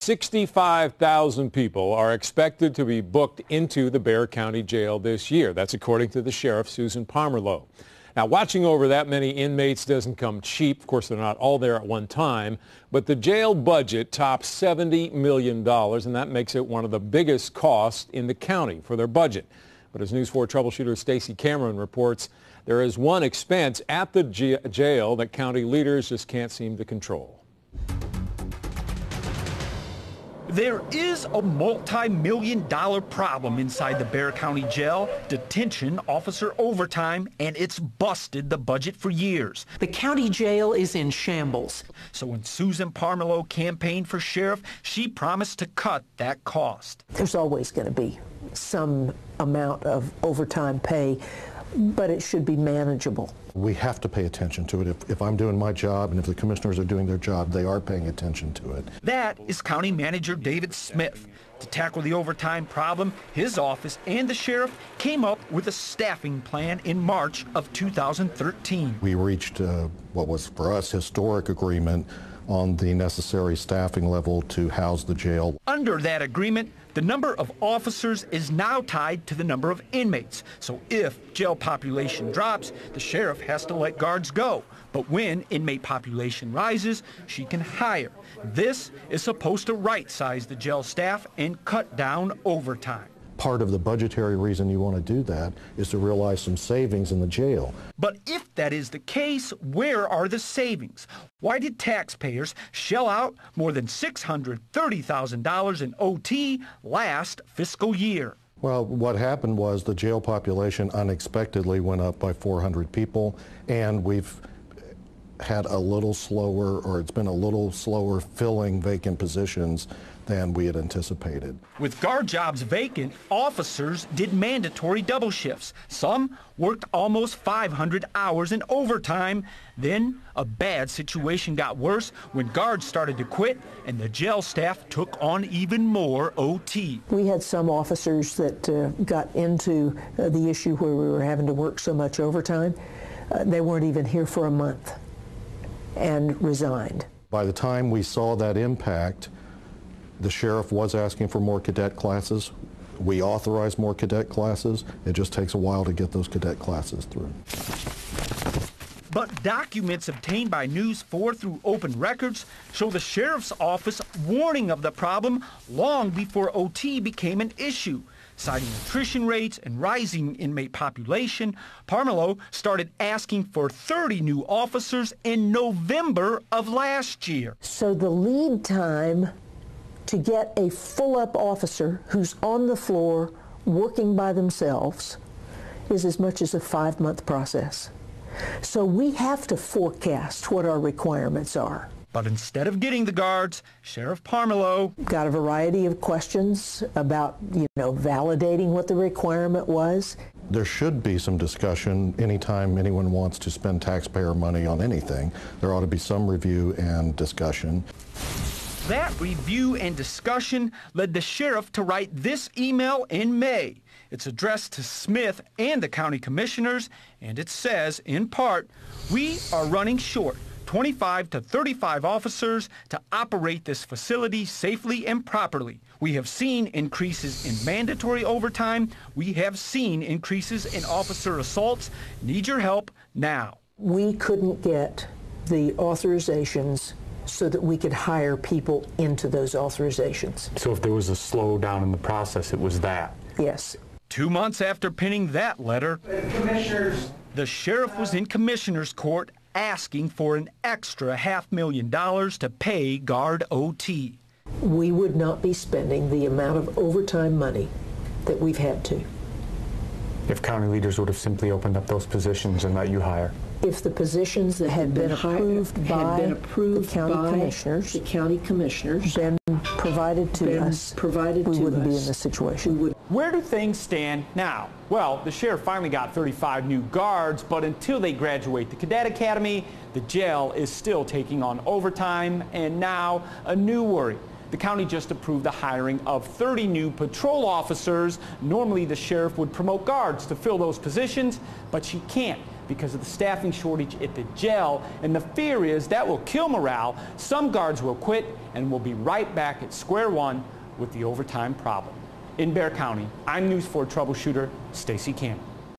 65,000 people are expected to be booked into the Bexar County Jail this year. That's according to the Sheriff, Susan Pamerleau. Now, watching over that many inmates doesn't come cheap. Of course, they're not all there at one time, but the jail budget tops $70 million, and that makes it one of the biggest costs in the county for their budget. But as News 4 troubleshooter STACEY CAMERON reports, there is one expense at the jail that county leaders just can't seem to control. There is a multi-million-dollar problem inside the Bexar County Jail, detention, officer overtime, and it's busted the budget for years. The county jail is in shambles. So when Susan Pamerleau campaigned for sheriff, she promised to cut that cost. There's always going to be some amount of overtime pay, but it should be manageable. We have to pay attention to it. If I'm doing my job and if the commissioners are doing their job, they are paying attention to it. That is County Manager David Smith. To tackle the overtime problem, his office and the sheriff came up with a staffing plan in March of 2013. We reached what was for us historic agreement on the necessary staffing level to house the jail. Under that agreement, the number of officers is now tied to the number of inmates. So if jail population drops, the sheriff has to let guards go. But when inmate population rises, she can hire. This is supposed to right-size the jail staff and cut down overtime. Part of the budgetary reason you want to do that is to realize some savings in the jail. But if that is the case, where are the savings? Why did taxpayers shell out more than $630,000 in OT last fiscal year? Well, what happened was the jail population unexpectedly went up by 400 people, and we've had a little slower, or it's been a little slower filling vacant positions than we had anticipated. With guard jobs vacant, officers did mandatory double shifts. Some worked almost 500 hours in overtime. Then a bad situation got worse when guards started to quit and the jail staff took on even more OT. We had some officers that got into the issue where we were having to work so much overtime. They weren't even here for a month and resigned. By the time we saw that impact, the sheriff was asking for more cadet classes. We authorized more cadet classes. It just takes a while to get those cadet classes through. But documents obtained by News 4 through open records show the sheriff's office warning of the problem long before OT became an issue. Citing attrition rates and rising inmate population, Pamerleau started asking for 30 new officers in November of last year. So the lead time to get a full-up officer who's on the floor working by themselves is as much as a 5-month process. So we have to forecast what our requirements are. But instead of getting the guards, Sheriff Pamerleau got a variety of questions about, validating what the requirement was. There should be some discussion anytime anyone wants to spend taxpayer money on anything. There ought to be some review and discussion. That review and discussion led the sheriff to write this email in May. It's addressed to Smith and the county commissioners, and it says, in part, "We are running short 25 to 35 officers to operate this facility safely and properly. We have seen increases in mandatory overtime. We have seen increases in officer assaults. Need your help now." We couldn't get the authorizations so that we could hire people into those authorizations. So if there was a slowdown in the process, it was that? Yes. 2 months after penning that letter, the sheriff was in commissioner's court asking for an extra $500,000 to pay guard OT. We would not be spending the amount of overtime money that we've had to. If county leaders would have simply opened up those positions and let you hire? If the positions that had been approved by the county commissioners been provided to us, we wouldn't be in this situation. Where do things stand now? Well, the sheriff finally got 35 new guards, but until they graduate the cadet academy, the jail is still taking on overtime, and now a new worry. The county just approved the hiring of 30 new patrol officers. Normally, the sheriff would promote guards to fill those positions, but she can't because of the staffing shortage at the jail, and the fear is that will kill morale. Some guards will quit, and we'll be right back at square one with the overtime problem. In Bexar County, I'm News 4 troubleshooter Stacey Cameron.